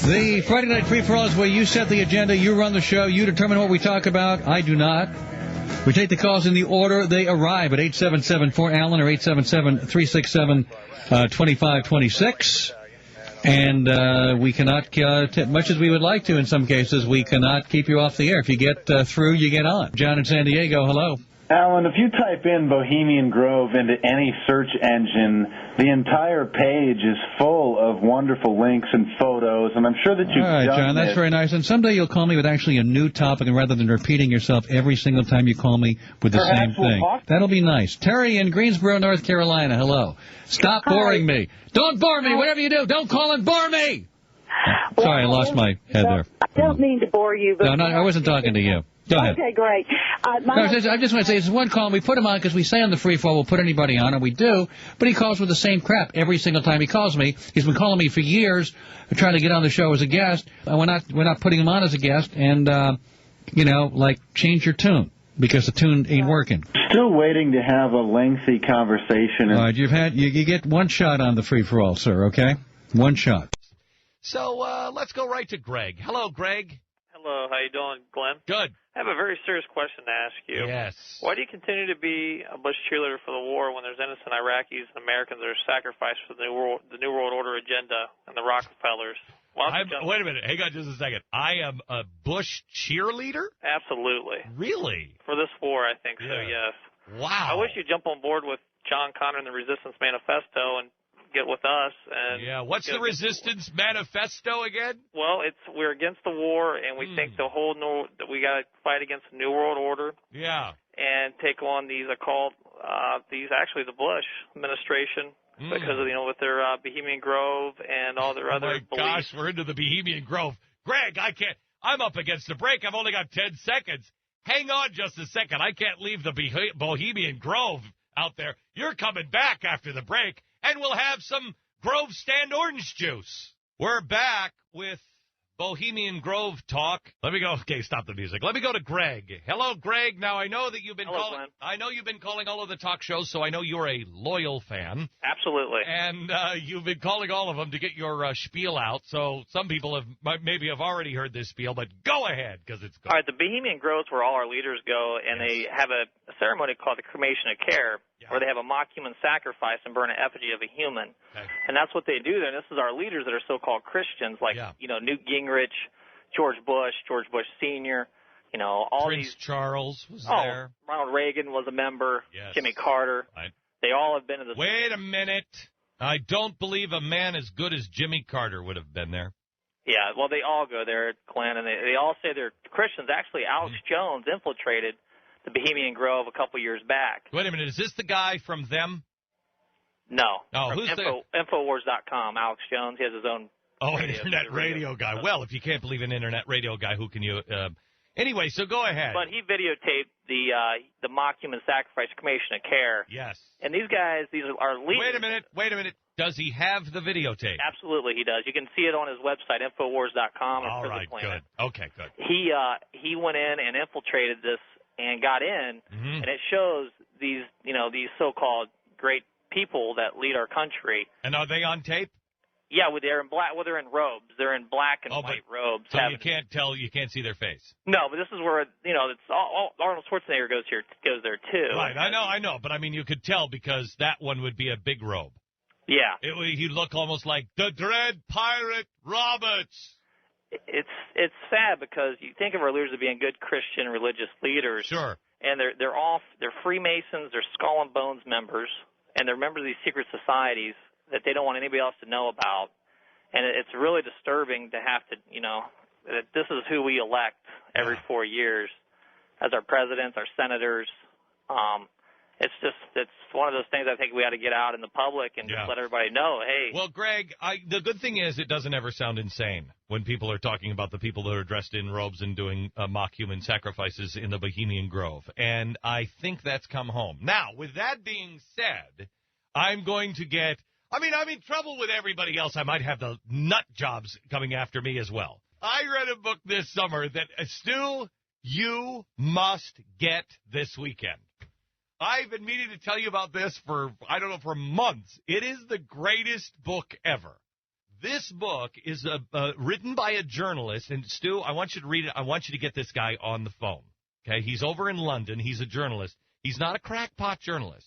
The Friday Night Free-For-All is where you set the agenda, you run the show, you determine what we talk about. I do not. We take the calls in the order they arrive at 877-4-ALLEN or 877-367-2526. And we cannot, much as we would like to in some cases, we cannot keep you off the air. If you get through, you get on. John in San Diego, hello. Alan, if you type in Bohemian Grove into any search engine, the entire page is full of wonderful links and photos, and I'm sure that you've All right, done John, that's very nice. And someday you'll call me with actually a new topic, and rather than repeating yourself every single time you call me with the same thing. That'll be nice. Terry in Greensboro, North Carolina, hello. Stop boring me. Don't bore me. Whatever you do, don't call and bore me. Sorry, I lost my head there. I don't mean to bore you. But No, I wasn't talking to you. Go ahead. Okay, great. I just want to say, it's one call, and we put him on because we say on the free fall we'll put anybody on, and we do, but he calls with the same crap every single time he calls me. He's been calling me for years, trying to get on the show as a guest. We're not putting him on as a guest, and, change your tune, because the tune ain't working. Still waiting to have a lengthy conversation. All right, you get one shot on the free-for-all, sir, okay? One shot. So let's go right to Greg. Hello, Greg. Hello, how you doing, Glenn? Good. I have a very serious question to ask you. Yes. Why do you continue to be a Bush cheerleader for the war when there's innocent Iraqis and Americans that are sacrificed for the New World Order agenda and the Rockefellers? Wait a minute. Hang on just a second. I am a Bush cheerleader? Absolutely. Really? For this war, I think so, yes. Wow. I wish you'd jump on board with John Connor and the Resistance Manifesto and get with us. And what's the Resistance Manifesto again? Well, we're against the war, and we think that we got to fight against the New World Order. Yeah. And take on these occult, the Bush administration, because of with their Bohemian Grove and all their other beliefs. Oh my gosh, we're into the Bohemian Grove. Greg, I can't. I'm up against the break. I've only got 10 seconds. Hang on just a second. I can't leave the Bohemian Grove out there. You're coming back after the break, and we'll have some Grove Stand orange juice. We're back with Bohemian Grove talk. Let me go. Okay, stop the music. Let me go to Greg. Hello, Greg. Now, I know that you've been calling. Glenn. I know you've been calling all of the talk shows, so I know you're a loyal fan. Absolutely. And you've been calling all of them to get your spiel out. So some people maybe have already heard this spiel, but go ahead because it's good. All right, the Bohemian Grove's where all our leaders go, and they have a ceremony called the Cremation of Care, where they have a mock human sacrifice and burn an effigy of a human. Okay. And that's what they do there. And this is our leaders that are so-called Christians, like, Newt Gingrich, George Bush Sr., all Prince these. Charles was there. Ronald Reagan was a member. Yes. Jimmy Carter. Right. They all have been to this. Wait a minute. I don't believe a man as good as Jimmy Carter would have been there. Yeah, well, they all go there, Glenn, and they all say they're Christians. Actually, Alex Jones infiltrated the Bohemian Grove a couple years back. Wait a minute. Is this the guy from them? No. Oh, from who's Infowars.com, Alex Jones. He has his own. An internet radio guy. Well, if you can't believe an internet radio guy, who can you? Anyway, so go ahead. But he videotaped the mock human sacrifice, cremation of care. Yes. And these guys, these are leaders. Wait a minute. Does he have the videotape? Absolutely, he does. You can see it on his website, Infowars.com. All right, good. Okay, good. He went in and infiltrated this and got in, and it shows these so-called great people that lead our country. And are they on tape? Yeah, they're in black. Well, they're in robes. They're in black and white robes. So you can't tell. You can't see their face. No, but this is where it's all Arnold Schwarzenegger goes there too. Right, I know. But I mean, you could tell because that one would be a big robe. Yeah, he'd look almost like the Dread Pirate Roberts. It's sad because you think of our leaders as being good Christian religious leaders. Sure. And they're Freemasons, they're Skull and Bones members, and they're members of these secret societies that they don't want anybody else to know about. And it's really disturbing to have to, that this is who we elect every 4 years as our presidents, our senators. It's one of those things I think we ought to get out in the public and just let everybody know, hey. Well, Greg, the good thing is it doesn't ever sound insane when people are talking about the people that are dressed in robes and doing mock human sacrifices in the Bohemian Grove. And I think that's come home. Now, with that being said, I'm going to get... I'm in trouble with everybody else. I might have the nut jobs coming after me as well. I read a book this summer that, Stu, you must get this weekend. I've been meaning to tell you about this for months. It is the greatest book ever. This book is written by a journalist, and Stu, I want you to read it. I want you to get this guy on the phone. Okay, he's over in London. He's a journalist. He's not a crackpot journalist.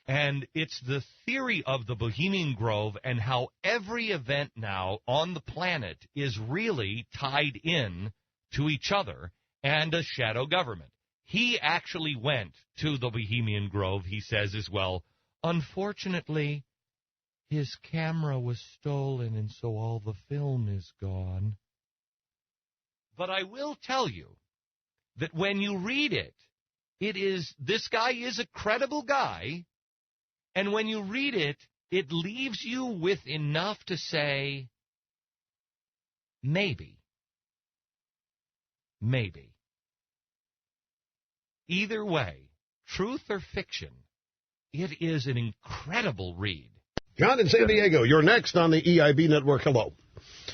And it's the theory of the Bohemian Grove and how every event now on the planet is really tied in to each other and a shadow government. He actually went to the Bohemian Grove, he says as well. Unfortunately, his camera was stolen, and so all the film is gone. But I will tell you that when you read it, this guy is a credible guy, and when you read it, it leaves you with enough to say, maybe. Maybe. Either way, truth or fiction, it is an incredible read. John in San Diego, you're next on the EIB Network. Hello.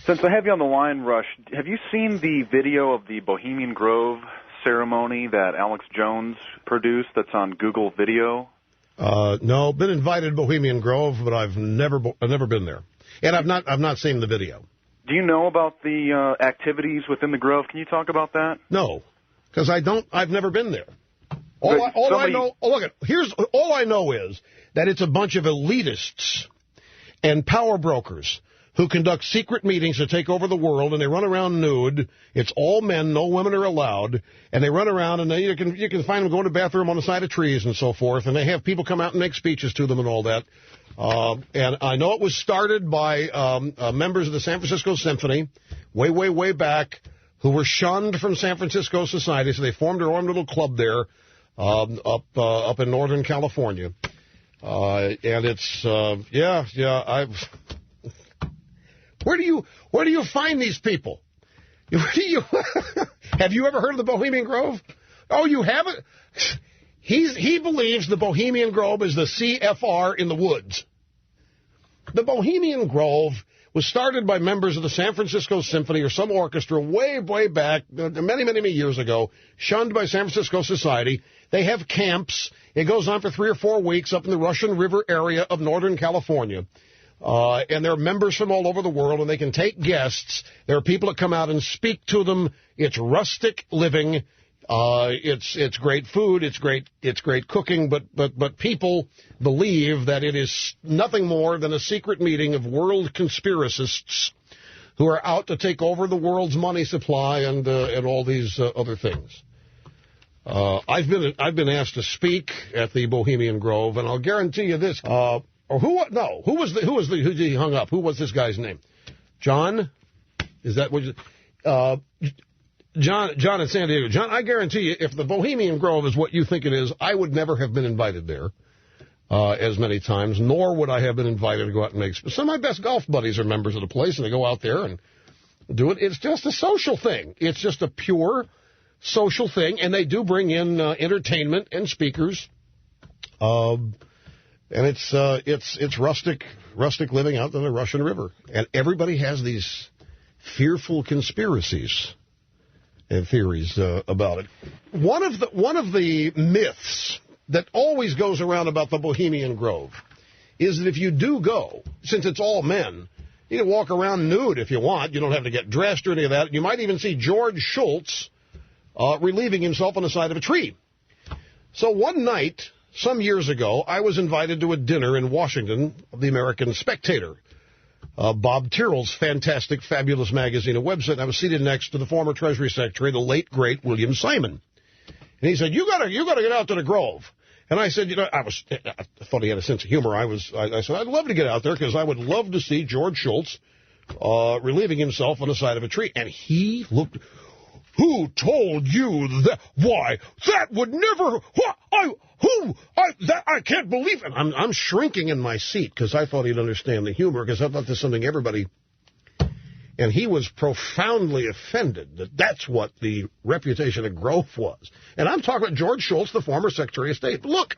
Since I have you on the line, Rush, have you seen the video of the Bohemian Grove ceremony that Alex Jones produced that's on Google Video? No, been invited to Bohemian Grove, but I've never been there. And I've not seen the video. Do you know about the activities within the Grove? Can you talk about that? No, because I've never been there. All I know is that it's a bunch of elitists and power brokers who conduct secret meetings to take over the world, and they run around nude. It's all men, no women are allowed, and they run around, and you can find them going to the bathroom on the side of trees and so forth, and they have people come out and make speeches to them and all that. And I know it was started by members of the San Francisco Symphony way back who were shunned from San Francisco society, so they formed their own little club there up in Northern California. And it's, Where do you find these people? Have you ever heard of the Bohemian Grove? Oh, you haven't? He believes the Bohemian Grove is the CFR in the woods. The Bohemian Grove was started by members of the San Francisco Symphony or some orchestra way back, many years ago, shunned by San Francisco society. They have camps. It goes on for 3 or 4 weeks up in the Russian River area of Northern California. And there are members from all over the world, and they can take guests. There are people that come out and speak to them. It's rustic living. It's great food. It's great cooking. But people believe that it is nothing more than a secret meeting of world conspiracists who are out to take over the world's money supply and all these other things. I've been asked to speak at the Bohemian Grove, and I'll guarantee you this. Who he hung up? Who was this guy's name? John? Is that what John in San Diego. John, I guarantee you, if the Bohemian Grove is what you think it is, I would never have been invited there as many times, nor would I have been invited to go out and make... Some of my best golf buddies are members of the place, and they go out there and do it. It's just a social thing. It's just a pure social thing, and they do bring in entertainment and speakers. And it's rustic living out on the Russian River. And everybody has these fearful conspiracies and theories about it. One of the myths that always goes around about the Bohemian Grove is that if you do go, since it's all men, you can walk around nude if you want. You don't have to get dressed or any of that. You might even see George Schultz relieving himself on the side of a tree. So one night, some years ago, I was invited to a dinner in Washington of the American Spectator, Bob Tyrrell's fantastic, fabulous magazine and website. I was seated next to the former Treasury Secretary, the late, great William Simon. And he said, you gotta get out to the Grove. And I said, I thought he had a sense of humor. I said, I'd love to get out there because I would love to see George Schultz relieving himself on the side of a tree. And he looked... Who told you that? Why? That would never... I can't believe it. I'm shrinking in my seat because I thought he'd understand the humor, because I thought this is something everybody... And he was profoundly offended that that's what the reputation of Grove was. And I'm talking about George Schultz, the former Secretary of State. Look,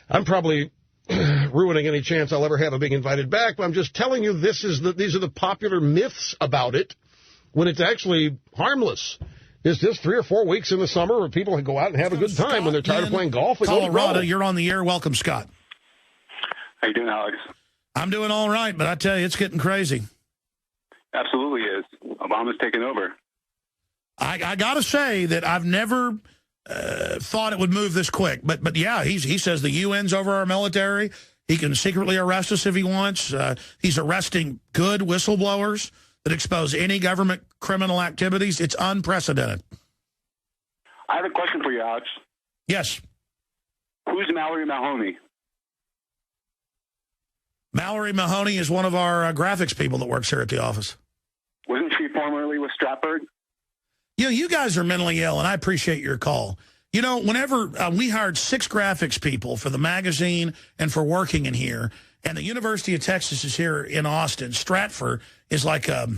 I'm probably ruining any chance I'll ever have of being invited back, but I'm just telling you these are the popular myths about it, when it's actually harmless. It's just 3 or 4 weeks in the summer where people can go out and have a good time. Scott, when they're tired of playing golf. Colorado, you're on the air. Welcome, Scott. How you doing, Alex? I'm doing all right, but I tell you, it's getting crazy. Absolutely is. Obama's taking over. I got to say that I've never thought it would move this quick. But yeah, he says the UN's over our military. He can secretly arrest us if he wants. He's arresting good whistleblowers that expose any government criminal activities. It's unprecedented. I have a question for you, Alex. Yes. Who's Mallory Mahoney? Mallory Mahoney is one of our graphics people that works here at the office. Wasn't she formerly with Stratford? You know, you guys are mentally ill, and I appreciate your call. You know, whenever we hired 6 graphics people for the magazine and for working in here, and the University of Texas is here in Austin, Stratford is like a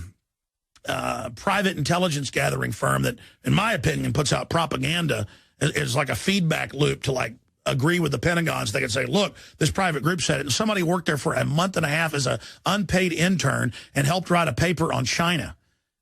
private intelligence gathering firm that, in my opinion, puts out propaganda. Is like a feedback loop to, like, agree with the Pentagon. So they can say, look, this private group said it. And somebody worked there for a month and a half as an unpaid intern and helped write a paper on China.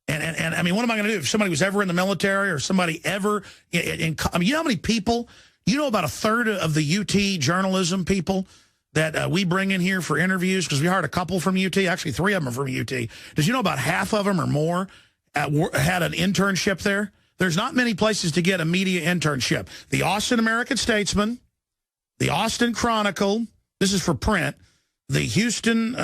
And I mean, what am I going to do if somebody was ever in the military or somebody ever I mean, you know how many people, you know, about a third of the UT journalism people that we bring in here for interviews, because we hired a couple from UT, actually 3 of them are from UT. Did you know about half of them or more had an internship there? There's not many places to get a media internship. The Austin American-Statesman, the Austin Chronicle, this is for print, the Houston,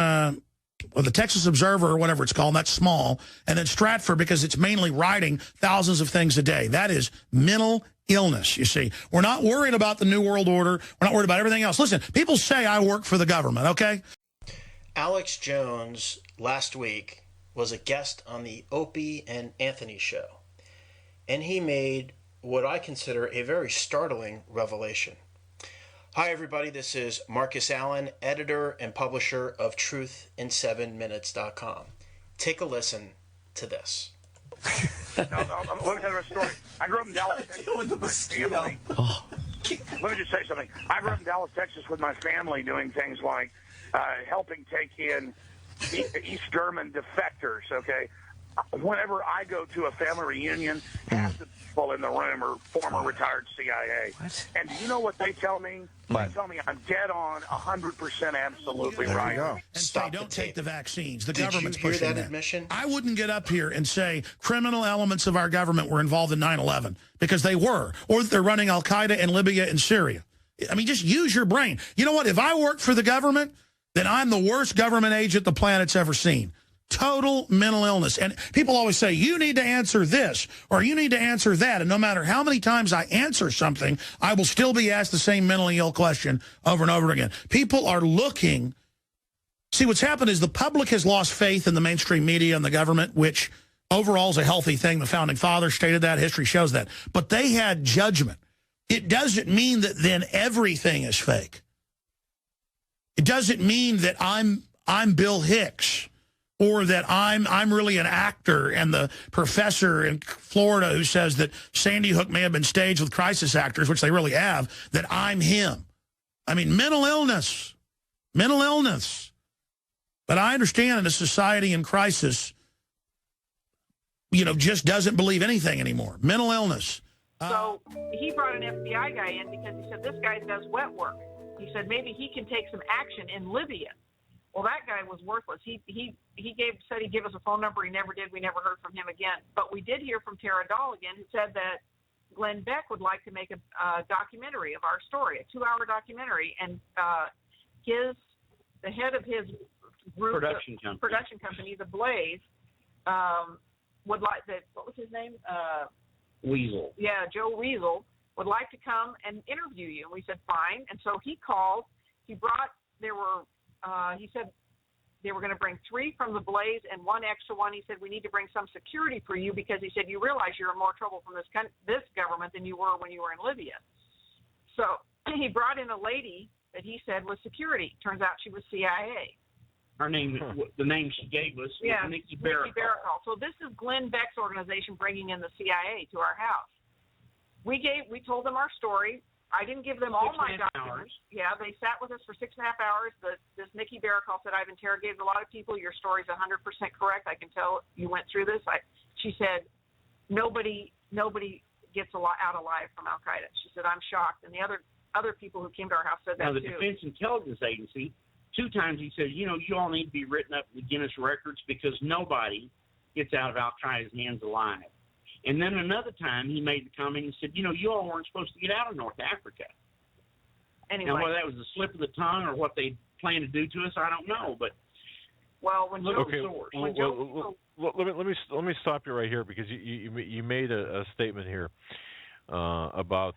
or the Texas Observer or whatever it's called, and that's small, and then Stratford because it's mainly writing thousands of things a day. That is mental illness, you see. We're not worried about the New World Order. We're not worried about everything else. Listen, people say I work for the government, okay? Alex Jones last week was a guest on the Opie and Anthony show, and he made what I consider a very startling revelation. Hi, everybody. This is Marcus Allen, editor and publisher of TruthIn7Minutes.com. Take a listen to this. Let me tell you a story. I grew up in Dallas, Texas with my family. Let me just say something. I grew up in Dallas, Texas with my family doing things like helping take in East German defectors, okay? Whenever I go to a family reunion, half the people in the room are former retired CIA. What? And do you know what they tell me? They tell me I'm dead on, 100% absolutely There right. you go. And say, don't take the vaccines. The Did government's you hear pushing that admission? I wouldn't get up here and say criminal elements of our government were involved in 9/11, because they were, or they're running Al-Qaeda in Libya and Syria. I mean, just use your brain. You know what? If I work for the government, then I'm the worst government agent the planet's ever seen. Total mental illness. And people always say, you need to answer this or you need to answer that. And no matter how many times I answer something, I will still be asked the same mentally ill question over and over again. People are looking. See, what's happened is the public has lost faith in the mainstream media and the government, which overall is a healthy thing. The Founding Fathers stated that. History shows that. But they had judgment. It doesn't mean that then everything is fake. It doesn't mean that I'm Bill Hicks, or that I'm really an actor, and the professor in Florida who says that Sandy Hook may have been staged with crisis actors, which they really have, that I'm him. I mean, mental illness. Mental illness. But I understand in a society in crisis, you know, just doesn't believe anything anymore. Mental illness. So he brought an FBI guy in because he said, this guy does wet work. He said maybe he can take some action in Libya. Well, that guy was worthless. He said he'd give us a phone number. He never did. We never heard from him again. But we did hear from Tara Dolligan, who said that Glenn Beck would like to make a documentary of our story, a 2-hour documentary. And the head of his group, production company, The Blaze, would like that. What was his name? Weasel. Yeah, Joe Weasel would like to come and interview you. And we said fine. And so he called. He said they were going to bring 3 from The Blaze and 1 extra one. He said, we need to bring some security for you because he said, you realize you're in more trouble from this government than you were when you were in Libya. So he brought in a lady that he said was security. Turns out she was CIA. Her name, the name she gave us was Nikki Baracol. So this is Glenn Beck's organization bringing in the CIA to our house. We told them our story. I didn't give them all my documents. Yeah, they sat with us for 6.5 hours. This Nikki Baracol said, I've interrogated a lot of people. Your story's 100% correct. I can tell you went through this. She said, nobody gets out alive from Al-Qaeda. She said, I'm shocked. And the other people who came to our house said that too. Now, the too. Defense Intelligence Agency 2 times he said, you all need to be written up in the Guinness records because nobody gets out of Al-Qaeda's hands alive. And then another time he made the comment, he said, you all weren't supposed to get out of North Africa. Anyway. Now, whether that was a slip of the tongue or what they plan to do to us, I don't know. But when let me stop you right here because you made a statement here about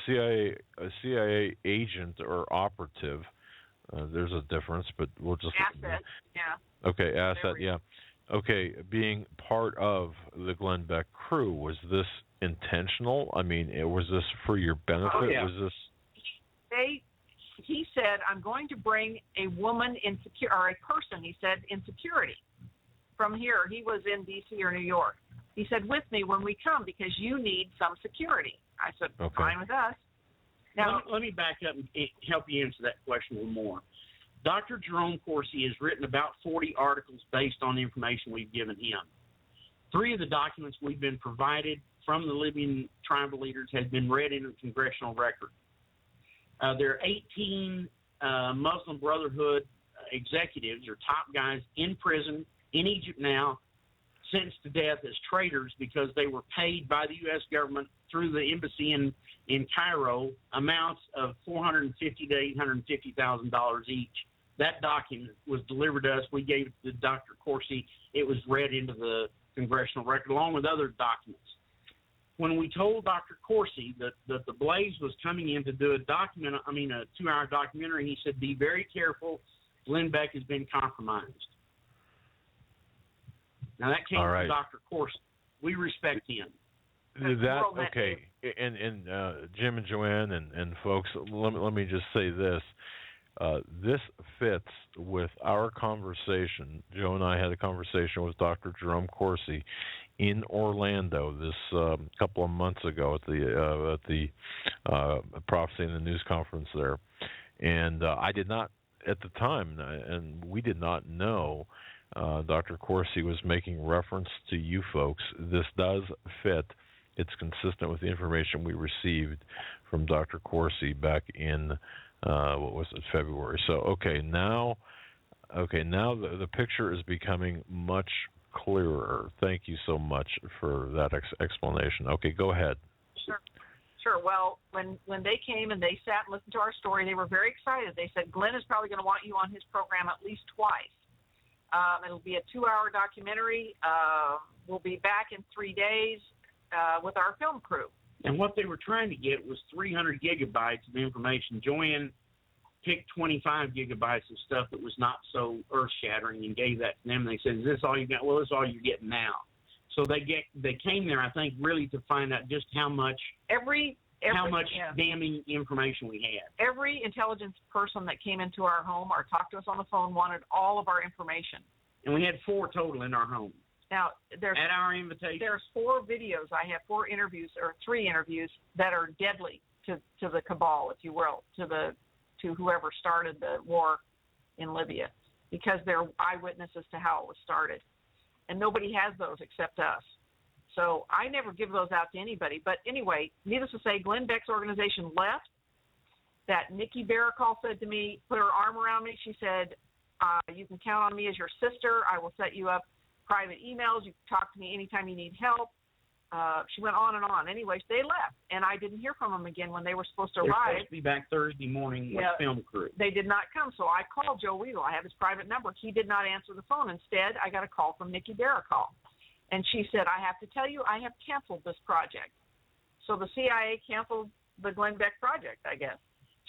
CIA agent or operative. There's a difference, but we'll just asset. Yeah. Okay, asset. Yeah. Okay, being part of the Glenn Beck crew, was this intentional? I mean, was this for your benefit? Oh, yeah. Was this? He said, I'm going to bring a woman or a person, he said, in security from here. He was in D.C. or New York. He said, with me when we come because you need some security. I said, okay. Fine with us. Now, let me back up and help you answer that question a little more. Dr. Jerome Corsi has written about 40 articles based on the information we've given him. 3 of the documents we've been provided from the Libyan tribal leaders have been read in the congressional record. There are 18 Muslim Brotherhood executives or top guys in prison in Egypt now, sentenced to death as traitors because they were paid by the U.S. government through the embassy in Cairo amounts of $450,000 to $850,000 each. That document was delivered to us. We gave it to Dr. Corsi. It was read into the congressional record along with other documents. When we told Dr. Corsi that the Blaze was coming in to do a 2-hour documentary, he said, be very careful. Glenn Beck has been compromised. Now, that came from Dr. Corsi. We respect him. Okay. And Jim and Joanne and folks, let me just say this. This fits with our conversation. Joe and I had a conversation with Dr. Jerome Corsi in Orlando this couple of months ago at the Prophecy in the News conference there, and I did not at the time, and we did not know Dr. Corsi was making reference to you folks. This does fit. It's consistent with the information we received from Dr. Corsi back in February. So now the picture is becoming much clearer. Thank you so much for that explanation. Okay, go ahead. Sure. Well, when they came and they sat and listened to our story, they were very excited. They said, Glenn is probably going to want you on his program at least twice. It'll be a 2-hour documentary. We'll be back in 3 days with our film crew. And what they were trying to get was 300 gigabytes of information. Joanne picked 25 gigabytes of stuff that was not so earth-shattering and gave that to them. They said, is this all you got? Well, this is all you're getting now. So they came there, I think, really to find out just how much damning information we had. Every intelligence person that came into our home or talked to us on the phone wanted all of our information. And we had 4 total in our home. Now, at our invitation. There's 4 videos. I have 4 interviews or 3 interviews that are deadly to the cabal, if you will, to whoever started the war in Libya, because they're eyewitnesses to how it was started. And nobody has those except us. So I never give those out to anybody. But anyway, needless to say, Glenn Beck's organization left. That Nikki Barakal said to me, put her arm around me. She said, you can count on me as your sister. I will set you up private emails. You can talk to me anytime you need help. She went on and on. Anyways, they left, and I didn't hear from them again when they were supposed to arrive. They're supposed to be back Thursday morning with film crew. They did not come, so I called Joe Weedle. I have his private number. He did not answer the phone. Instead, I got a call from Nikki Barakal, and she said, I have to tell you, I have canceled this project. So the CIA canceled the Glenn Beck project, I guess.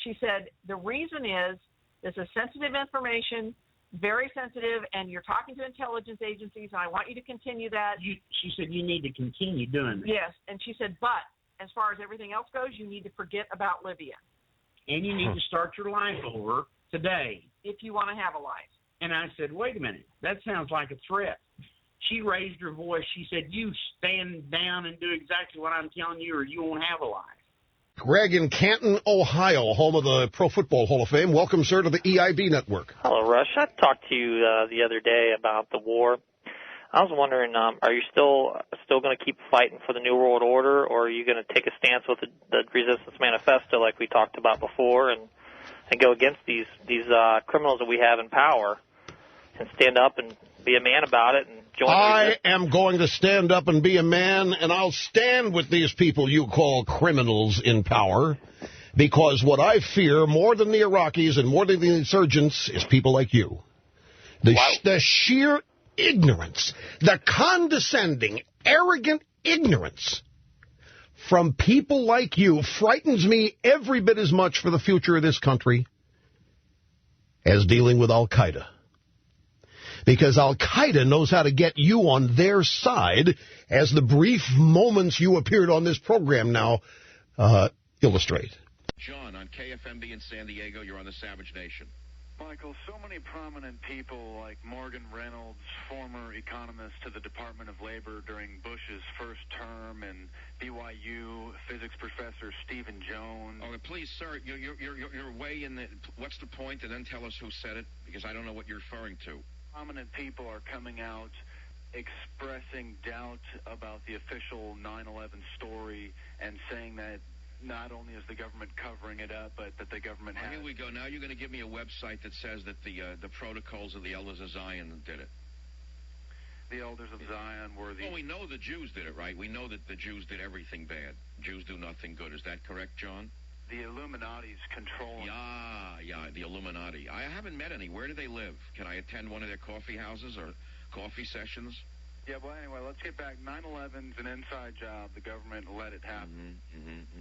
She said, the reason is this is sensitive information, very sensitive, and you're talking to intelligence agencies, and I want you to continue that. She said you need to continue doing that. Yes, and she said, but as far as everything else goes, you need to forget about Libya. And you need to start your life over today. If you want to have a life. And I said, wait a minute, that sounds like a threat. She raised her voice. She said, you stand down and do exactly what I'm telling you, or you won't have a life. Greg in Canton, Ohio, home of the Pro Football Hall of Fame. Welcome, sir, to the EIB Network. Hello, Rush. I talked to you the other day about the war. I was wondering, are you still going to keep fighting for the New World Order, or are you going to take a stance with the Resistance Manifesto like we talked about before and and go against these criminals that we have in power, and stand up and be a man about it and join. I am going to stand up and be a man, and I'll stand with these people you call criminals in power, because what I fear more than the Iraqis and more than the insurgents is people like you. The sheer ignorance, the condescending, arrogant ignorance from people like you frightens me every bit as much for the future of this country as dealing with Al-Qaeda. Because Al-Qaeda knows how to get you on their side, as the brief moments you appeared on this program now illustrate. John, on KFMB in San Diego, you're on the Savage Nation. Michael, so many prominent people like Morgan Reynolds, former economist to the Department of Labor during Bush's first term, and BYU physics professor Stephen Jones. Oh, please, sir, you're way in the... What's the point? And then tell us who said it, because I don't know what you're referring to. Prominent people are coming out expressing doubt about the official 9/11 story and saying that not only is the government covering it up, but that the government has... Here we go. Now you're going to give me a website that says that the protocols of the Elders of Zion did it. The Elders of Zion were the... Well, we know the Jews did it, right? We know that the Jews did everything bad. Jews do nothing good. Is that correct, John? The Illuminati's controlling... Yeah, the Illuminati. I haven't met any. Where do they live? Can I attend one of their coffee houses or coffee sessions? Yeah, well, anyway, let's get back. 9/11's an inside job. The government let it happen.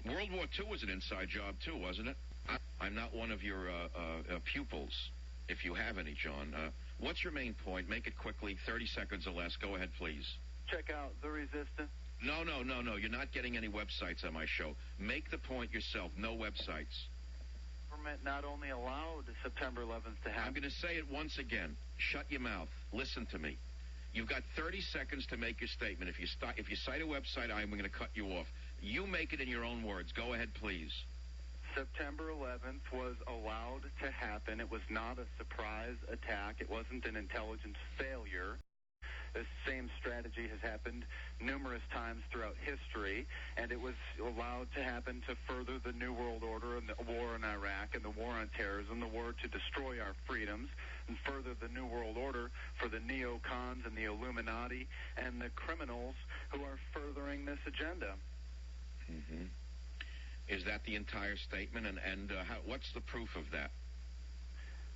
World War II was an inside job, too, wasn't it? I'm not one of your pupils, if you have any, John. What's your main point? Make it quickly, 30 seconds or less. Go ahead, please. Check out The Resistance. No. You're not getting any websites on my show. Make the point yourself. No websites. Government not only allowed September 11th to happen... I'm going to say it once again. Shut your mouth. Listen to me. You've got 30 seconds to make your statement. If you cite a website, I'm going to cut you off. You make it in your own words. Go ahead, please. September 11th was allowed to happen. It was not a surprise attack. It wasn't an intelligence failure. This same strategy has happened numerous times throughout history, and it was allowed to happen to further the New World Order and the war in Iraq and the war on terrorism, the war to destroy our freedoms, and further the New World Order for the neocons and the Illuminati and the criminals who are furthering this agenda. Is that the entire statement? And what's the proof of that?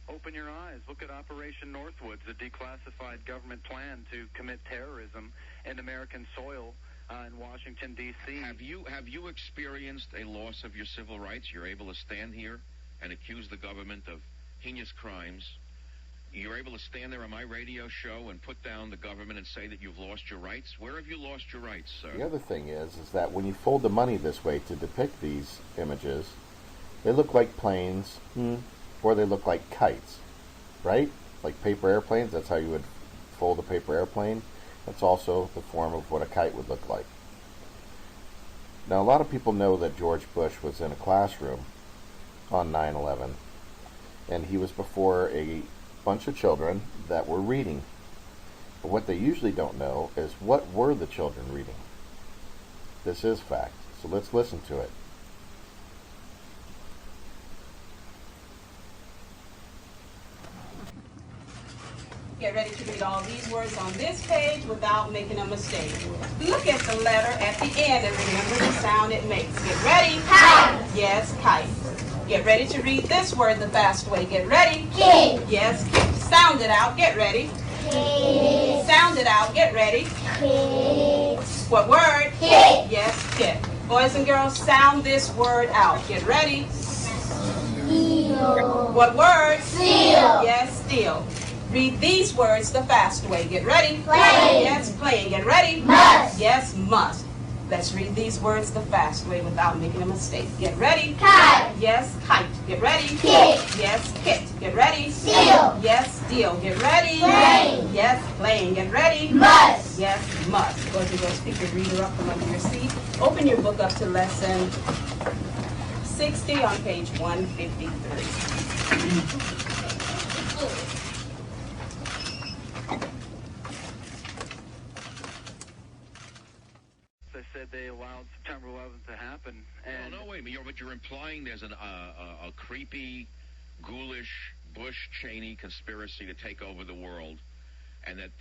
Open your eyes. Look at Operation Northwoods, the declassified government plan to commit terrorism in American soil in Washington, D.C. Have you experienced a loss of your civil rights? You're able to stand here and accuse the government of heinous crimes. You're able to stand there on my radio show and put down the government and say that you've lost your rights? Where have you lost your rights, sir? The other thing is that when you fold the money this way to depict these images, they look like planes, or they look like kites, right? Like paper airplanes. That's how you would fold a paper airplane. That's also the form of what a kite would look like. Now, a lot of people know that George Bush was in a classroom on 9/11, and he was before a bunch of children that were reading. But what they usually don't know is what were the children reading. This is fact. So let's listen to it. Get ready to read all these words on this page without making a mistake. Look at the letter at the end and remember the sound it makes. Get ready. Kite. Yes, kite. Get ready to read this word the fast way. Get ready. Kid. Yes, kid. Sound it out. Get ready. Kid. Sound it out. Get ready. Kid. What word? Kid. Yes, kid. Boys and girls, sound this word out. Get ready. Steel. What word? Steel. Yes, steel. Read these words the fast way. Get ready. Playing. Yes, playing. Get ready. Must. Yes, must. Let's read these words the fast way without making a mistake. Get ready. Kite. Yes, kite. Get ready. Kit. Yes, kit. Get ready. Steel. Yes, steel. Get ready. Playing. Yes, playing. Get ready. Must. Yes, must. Boys and girls, pick your reader up from under your seat. Open your book up to lesson 60 on page 153. Said they allowed September 11th to happen. And no, wait a minute. But you're implying there's a creepy ghoulish Bush-Cheney conspiracy to take over the world, and that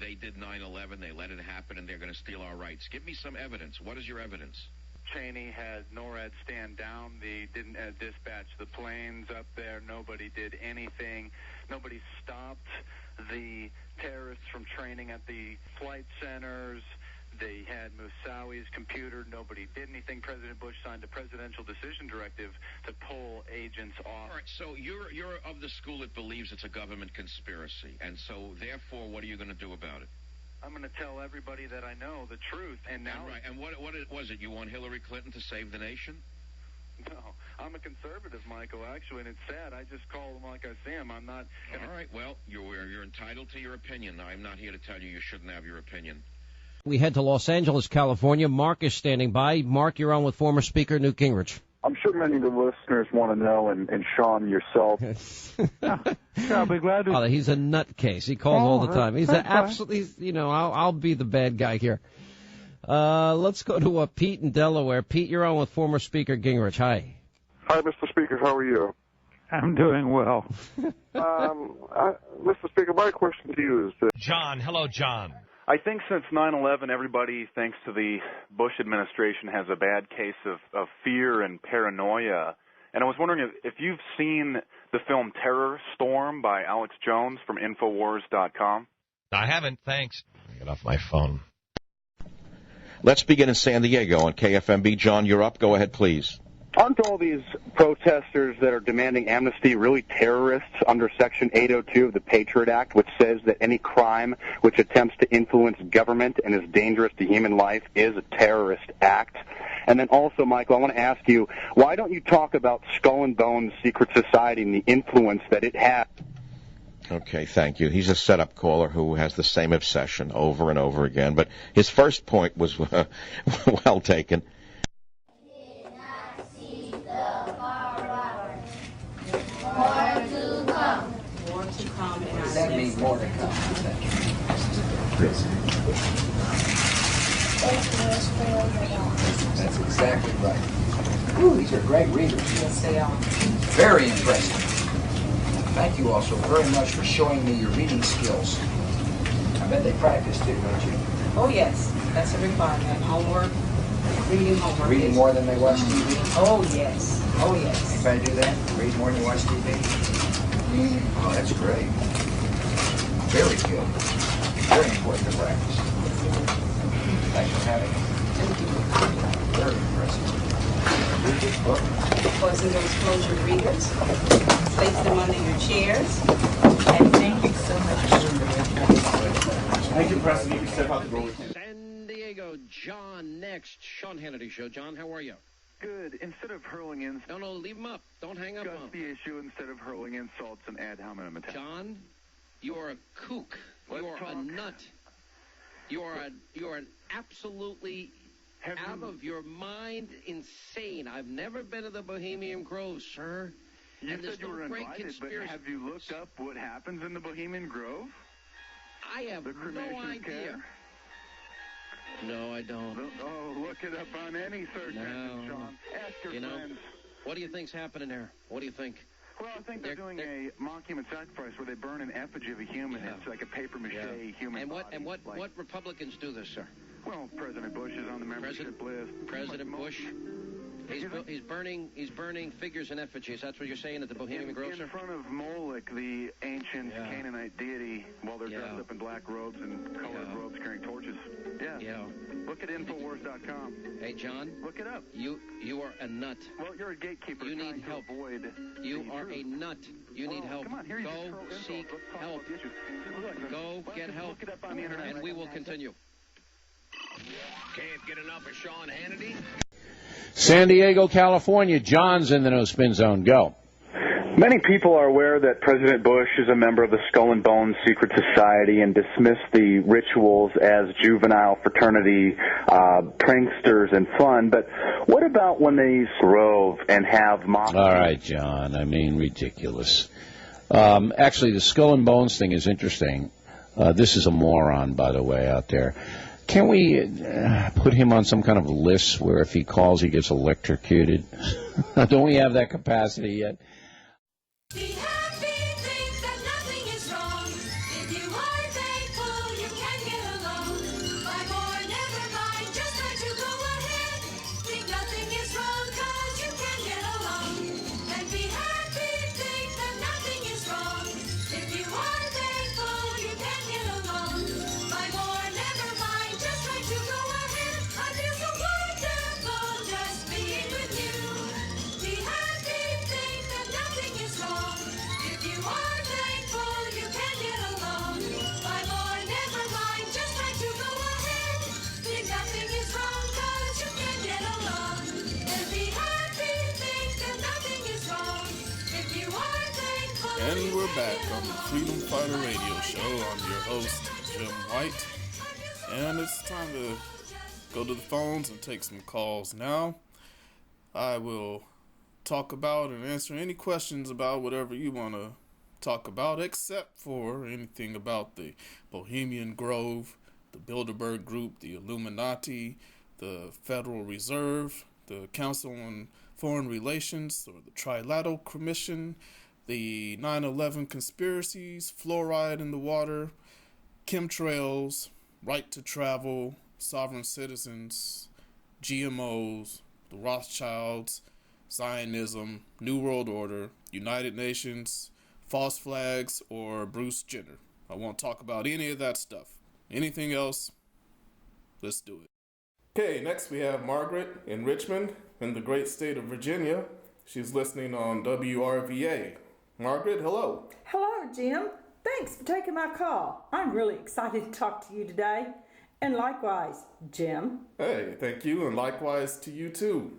they did 9/11, they let it happen, and they're going to steal our rights. Give me some evidence. What is your evidence? Cheney had NORAD stand down. They didn't dispatch the planes up there. Nobody did anything. Nobody stopped the terrorists from training at the flight centers. They had Moussaoui's computer. Nobody did anything. President Bush signed a presidential decision directive to pull agents off. All right, so you're of the school that believes it's a government conspiracy, and so therefore, what are you going to do about it? I'm going to tell everybody that I know the truth. And now, right. And what was it? You want Hillary Clinton to save the nation? No, I'm a conservative, Michael, actually, and it's sad. I just call them like I see them. I'm not. All right, well, you're entitled to your opinion. I'm not here to tell you shouldn't have your opinion. We head to Los Angeles, California. Mark is standing by. Mark, you're on with former Speaker Newt Gingrich. I'm sure many of the listeners want to know, and Sean, yourself. I'll be glad to. Oh, he's a nutcase. He calls all the time. He's absolutely, I'll be the bad guy here. Let's go to Pete in Delaware. Pete, you're on with former Speaker Gingrich. Hi. Hi, Mr. Speaker. How are you? I'm doing well. Mr. Speaker, my question to you is this. John. Hello, John. I think since 9/11, everybody, thanks to the Bush administration, has a bad case of fear and paranoia. And I was wondering if you've seen the film Terror Storm by Alex Jones from Infowars.com. I haven't, thanks. Get off my phone. Let's begin in San Diego on KFMB. John, you're up. Go ahead, please. Aren't all these protesters that are demanding amnesty really terrorists under Section 802 of the Patriot Act, which says that any crime which attempts to influence government and is dangerous to human life is a terrorist act? And then also, Michael, I want to ask you, why don't you talk about Skull and Bones Secret Society and the influence that it has? Okay, thank you. He's a setup caller who has the same obsession over and over again. But his first point was well taken. More to come. What does that mean, more to come? That's exactly right. Ooh, these are great readers. Yes, they are. Very impressive. Thank you also very much for showing me your reading skills. I bet they practice too, don't you? Oh, yes. That's a requirement. Homework, reading homework. Reading more than they watch TV? Oh, yes. Oh, yes. Anybody do that? Read more than you watch TV? Oh, that's great. Very good. Very important to practice. Thanks for having me. Thank you. Very impressive. Read this book. Closing those closure readers. Place them under your chairs. And thank you so much. Thank you, President. You can step out the door. San Diego, John next. Sean Hannity Show. John, how are you? Good. Instead of hurling in... No, leave him up. Don't hang up on him. the issue instead of hurling insults and ad hominem attacks. John, you are a kook. You are a nut. You are an absolutely out of your mind insane. I've never been to the Bohemian Grove, sir. You and said you were invited, but have you looked up what happens in the Bohemian Grove? I have no idea. Care? No, I don't. Oh, look it up on any search engine, Sean. Ask your friends. What do you think's happening there? What do you think? Well, I think they're doing a mock human sacrifice where they burn an effigy of a human. Yeah. It's like a papier-mâché human body. And what Republicans do this, sir? Well, President Bush is on the membership list. President Bush? He's burning figures and effigies. That's what you're saying at the Bohemian Grove, sir? In front of Moloch, the ancient Canaanite deity, while they're dressed up in black robes and colored robes carrying torches. Yeah. Look at Infowars.com. Hey, John. Look it up. You are a nut. Well, you're a gatekeeper. You need help. You are a nut. You need help. Come on, here go seek help. Go get help. Look it up on the internet. And we will continue. Can't get enough of Sean Hannity. San Diego, California. John's in the No Spin Zone. Go. Many people are aware that President Bush is a member of the Skull and Bones Secret Society and dismiss the rituals as juvenile fraternity pranksters and fun. But what about when they grove and have mock? All right, John. I mean, ridiculous. Actually, the Skull and Bones thing is interesting. This is a moron, by the way, out there. Can we put him on some kind of list where if he calls, he gets electrocuted? Don't we have that capacity yet? Be happy, think that nothing is wrong. If you are thankful, you can get along. Buy more, never mind, just try to go ahead. Think nothing is wrong, 'cause you can get along. And be happy, think that nothing is wrong. If you are thankful, you can get along. Buy more, never mind, just try to go ahead. I feel so wonderful just being with you. Be happy, think that nothing is wrong. If you are thankful, you can get along. Buy more, never mind, just try to go ahead. Think nothing is wrong, 'cause you can get along. And be happy, think that nothing is wrong. If you are thankful, And we're back on the Freedom Fighter Radio Show. I'm your host, Jim White. And it's time to go to the phones and take some calls now. I will talk about and answer any questions about whatever you want to talk about, except for anything about the Bohemian Grove, the Bilderberg Group, the Illuminati, the Federal Reserve, the Council on Foreign Relations, or the Trilateral Commission, the 9/11 conspiracies, fluoride in the water, chemtrails, right to travel, sovereign citizens, GMOs, the Rothschilds, Zionism, New World Order, United Nations, false flags, or Bruce Jenner. I won't talk about any of that stuff. Anything else, let's do it. Okay, next we have Margaret in Richmond in the great state of Virginia. She's listening on WRVA. Margaret, hello. Hello, Jim. Thanks for taking my call. I'm really excited to talk to you today. And likewise, Jim. Hey, thank you, and likewise to you too.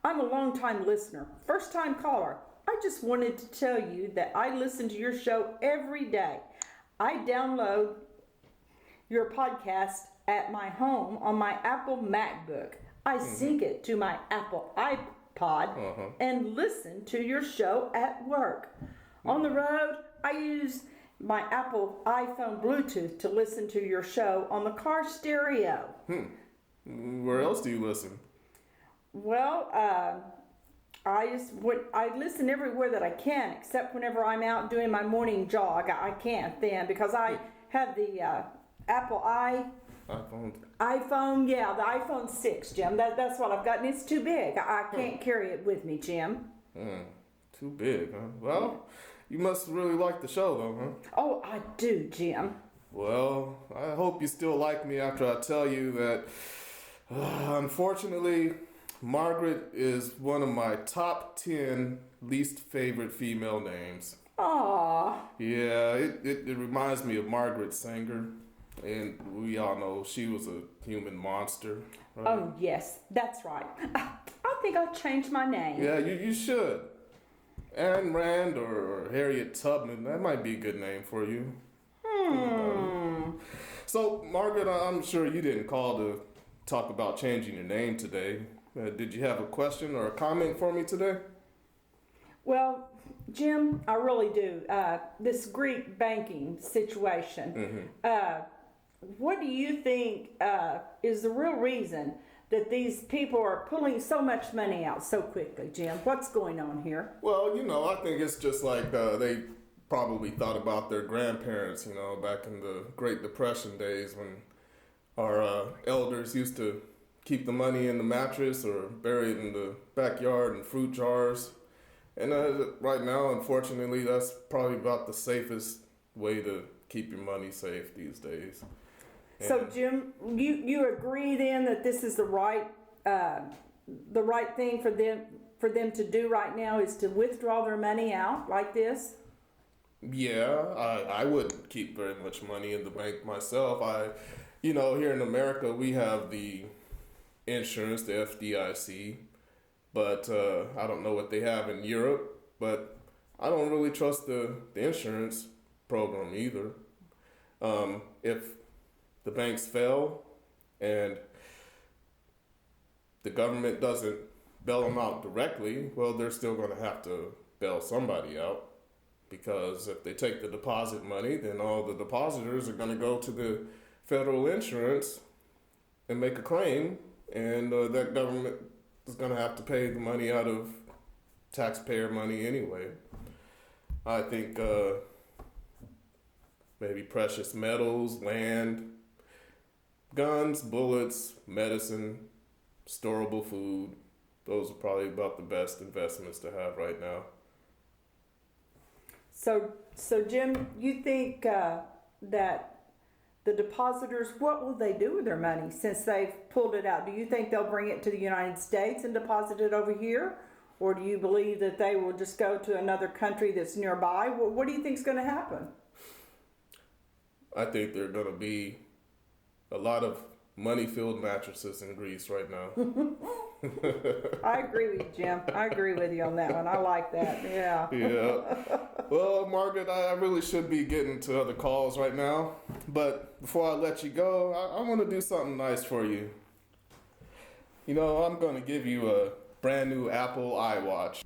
I'm a long-time listener, first-time caller. I just wanted to tell you that I listen to your show every day. I download your podcast at my home on my Apple MacBook. I sync it to my Apple iPod and listen to your show at work. On the road, I use my Apple iPhone Bluetooth to listen to your show on the car stereo. Where else do you listen? Well, I listen everywhere that I can, except whenever I'm out doing my morning jog. I can't then because I have the Apple iPhone, yeah, the iPhone 6, Jim. That's what I've got, and it's too big. I can't carry it with me, Jim. Too big, huh? Well, you must really like the show, though, huh? Oh, I do, Jim. Well, I hope you still like me after I tell you that, unfortunately, Margaret is one of my top 10 least favorite female names. Aww. Yeah, it reminds me of Margaret Sanger. And we all know she was a human monster, right? Oh, yes, that's right. I think I'll change my name. Yeah, you should. Anne Rand or Harriet Tubman, that might be a good name for you. So, Margaret, I'm sure you didn't call to talk about changing your name today. Did you have a question or a comment for me today? Well, Jim, I really do. This Greek banking situation, what do you think is the real reason that these people are pulling so much money out so quickly, Jim? What's going on here? Well, I think it's just like they probably thought about their grandparents, back in the Great Depression days when our elders used to keep the money in the mattress or bury it in the backyard in fruit jars. And right now, unfortunately, that's probably about the safest way to keep your money safe these days. So, Jim, you agree then that this is the right thing for them to do right now is to withdraw their money out like this? Yeah, I wouldn't keep very much money in the bank myself. Here in America, we have the insurance, the FDIC, but I don't know what they have in Europe, but I don't really trust the insurance program either. If the banks fail and the government doesn't bail them out directly, well, they're still going to have to bail somebody out, because if they take the deposit money, then all the depositors are going to go to the federal insurance and make a claim, and that government is going to have to pay the money out of taxpayer money anyway. I think maybe precious metals, land, guns, bullets, medicine, storable food. Those are probably about the best investments to have right now. So Jim, you think that the depositors, what will they do with their money since they've pulled it out? Do you think they'll bring it to the United States and deposit it over here? Or do you believe that they will just go to another country that's nearby? What do you think is going to happen? I think there are going to be a lot of money-filled mattresses in Greece right now. I agree with you, Jim. I agree with you on that one. I like that. Yeah. Yeah. Well, Margaret, I really should be getting to other calls right now. But before I let you go, I want to do something nice for you. You know, I'm going to give you a brand new Apple iWatch.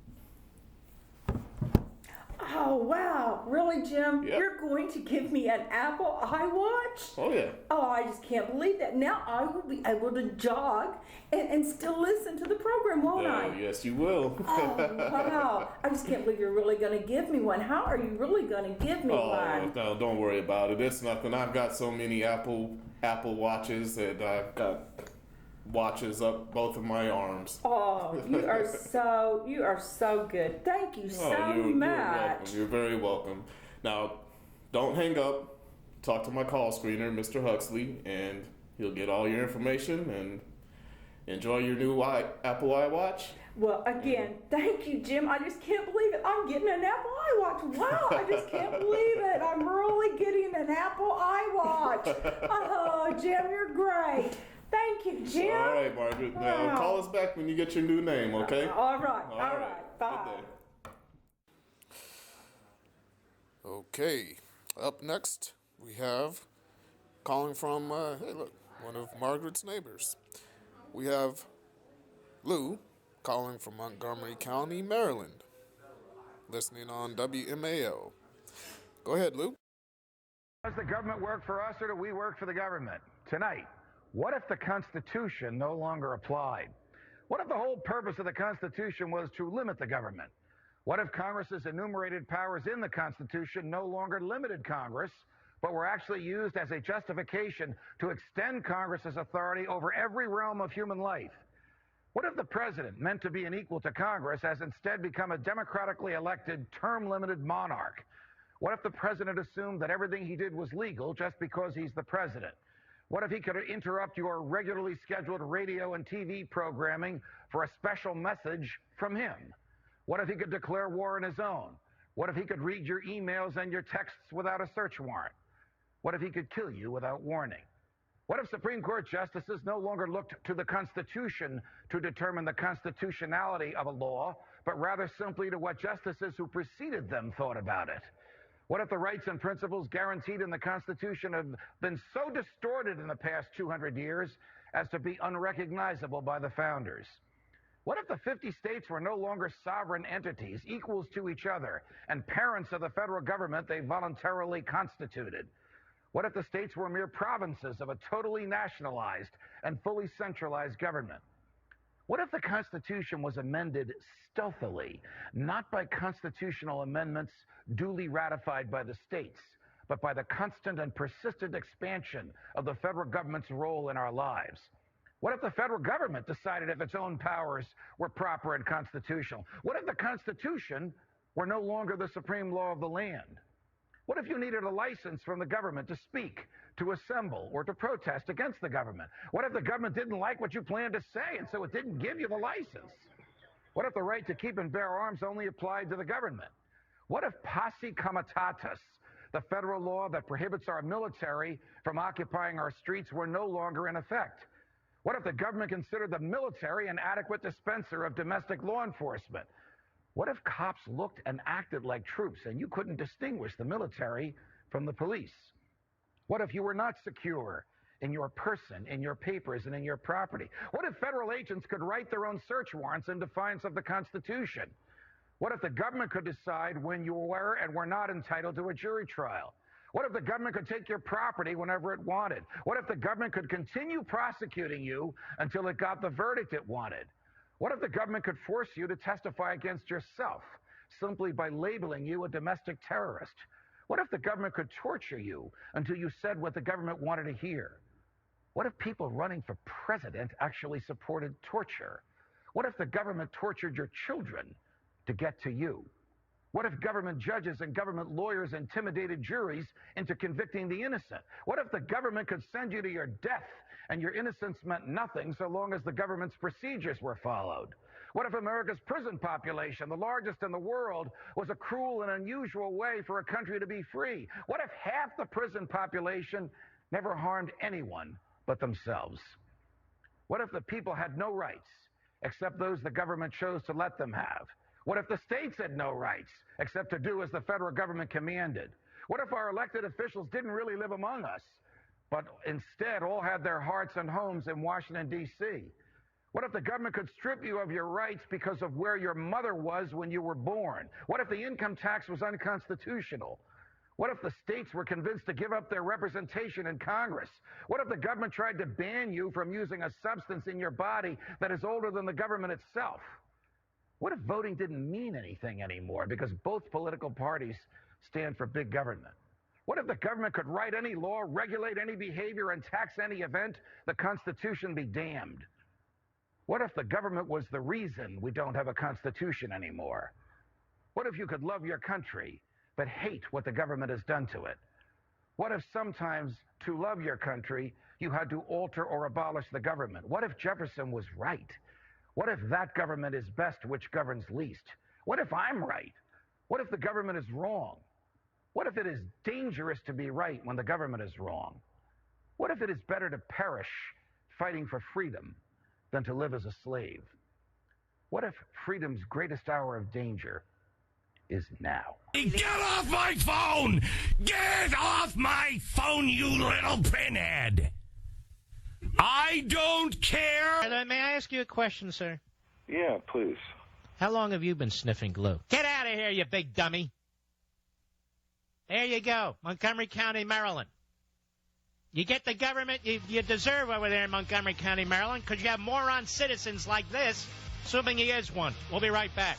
Oh, wow. Really, Jim? Yep. You're going to give me an Apple iWatch? Oh, yeah. Oh, I just can't believe that. Now I will be able to jog and still listen to the program, won't I? Yes, you will. Oh, wow. I just can't believe you're really going to give me one. How are you really going to give me one? No, don't worry about it. It's nothing. I've got so many Apple Watches that I've got watches up both of my arms. Oh, you are so good. Thank you so you're much. welcome. You're very welcome. Now, don't hang up. Talk to my call screener, Mr. Huxley, and he'll get all your information and enjoy your new Apple iWatch. Well, again, thank you, Jim. I just can't believe it. I'm getting an Apple iWatch. Wow, I just can't believe it. I'm really getting an Apple iWatch. Oh, Jim, you're great. Thank you, Jim. All right, Margaret. Now, call us back when you get your new name, okay? All right. Bye. Good day. Okay. Up next, we have calling from, hey, look, one of Margaret's neighbors. We have Lou calling from Montgomery County, Maryland, listening on WMAL. Go ahead, Lou. Does the government work for us or do we work for the government? Tonight, what if the Constitution no longer applied? What if the whole purpose of the Constitution was to limit the government? What if Congress's enumerated powers in the Constitution no longer limited Congress, but were actually used as a justification to extend Congress's authority over every realm of human life? What if the president, meant to be an equal to Congress, has instead become a democratically elected, term-limited monarch? What if the president assumed that everything he did was legal just because he's the president? What if he could interrupt your regularly scheduled radio and TV programming for a special message from him? What if he could declare war on his own? What if he could read your emails and your texts without a search warrant? What if he could kill you without warning? What if Supreme Court justices no longer looked to the Constitution to determine the constitutionality of a law, but rather simply to what justices who preceded them thought about it? What if the rights and principles guaranteed in the Constitution have been so distorted in the past 200 years as to be unrecognizable by the founders? What if the 50 states were no longer sovereign entities, equals to each other, and parents of the federal government they voluntarily constituted? What if the states were mere provinces of a totally nationalized and fully centralized government? What if the Constitution was amended stealthily, not by constitutional amendments duly ratified by the states, but by the constant and persistent expansion of the federal government's role in our lives? What if the federal government decided if its own powers were proper and constitutional? What if the Constitution were no longer the supreme law of the land? What if you needed a license from the government to speak, to assemble, or to protest against the government? What if the government didn't like what you planned to say, and so it didn't give you the license? What if the right to keep and bear arms only applied to the government? What if posse comitatus, the federal law that prohibits our military from occupying our streets, were no longer in effect? What if the government considered the military an adequate dispenser of domestic law enforcement? What if cops looked and acted like troops and you couldn't distinguish the military from the police? What if you were not secure in your person, in your papers, and in your property? What if federal agents could write their own search warrants in defiance of the Constitution? What if the government could decide when you were and were not entitled to a jury trial? What if the government could take your property whenever it wanted? What if the government could continue prosecuting you until it got the verdict it wanted? What if the government could force you to testify against yourself, simply by labeling you a domestic terrorist? What if the government could torture you until you said what the government wanted to hear? What if people running for president actually supported torture? What if the government tortured your children to get to you? What if government judges and government lawyers intimidated juries into convicting the innocent? What if the government could send you to your death and your innocence meant nothing so long as the government's procedures were followed? What if America's prison population, the largest in the world, was a cruel and unusual way for a country to be free? What if half the prison population never harmed anyone but themselves? What if the people had no rights except those the government chose to let them have? What if the states had no rights except to do as the federal government commanded? What if our elected officials didn't really live among us, but instead all had their hearts and homes in Washington, D.C.? What if the government could strip you of your rights because of where your mother was when you were born? What if the income tax was unconstitutional? What if the states were convinced to give up their representation in Congress? What if the government tried to ban you from using a substance in your body that is older than the government itself? What if voting didn't mean anything anymore because both political parties stand for big government? What if the government could write any law, regulate any behavior, and tax any event? The Constitution be damned. What if the government was the reason we don't have a Constitution anymore? What if you could love your country but hate what the government has done to it? What if sometimes to love your country you had to alter or abolish the government? What if Jefferson was right? What if that government is best which governs least? What if I'm right? What if the government is wrong? What if it is dangerous to be right when the government is wrong? What if it is better to perish fighting for freedom than to live as a slave? What if freedom's greatest hour of danger is now? Get off my phone! Get off my phone, you little pinhead! I don't care! May I ask you a question, sir? Yeah, please. How long have you been sniffing glue? Get out of here, you big dummy! There you go, Montgomery County, Maryland. You get the government you deserve over there in Montgomery County, Maryland, because you have moron citizens like this, assuming he is one. We'll be right back.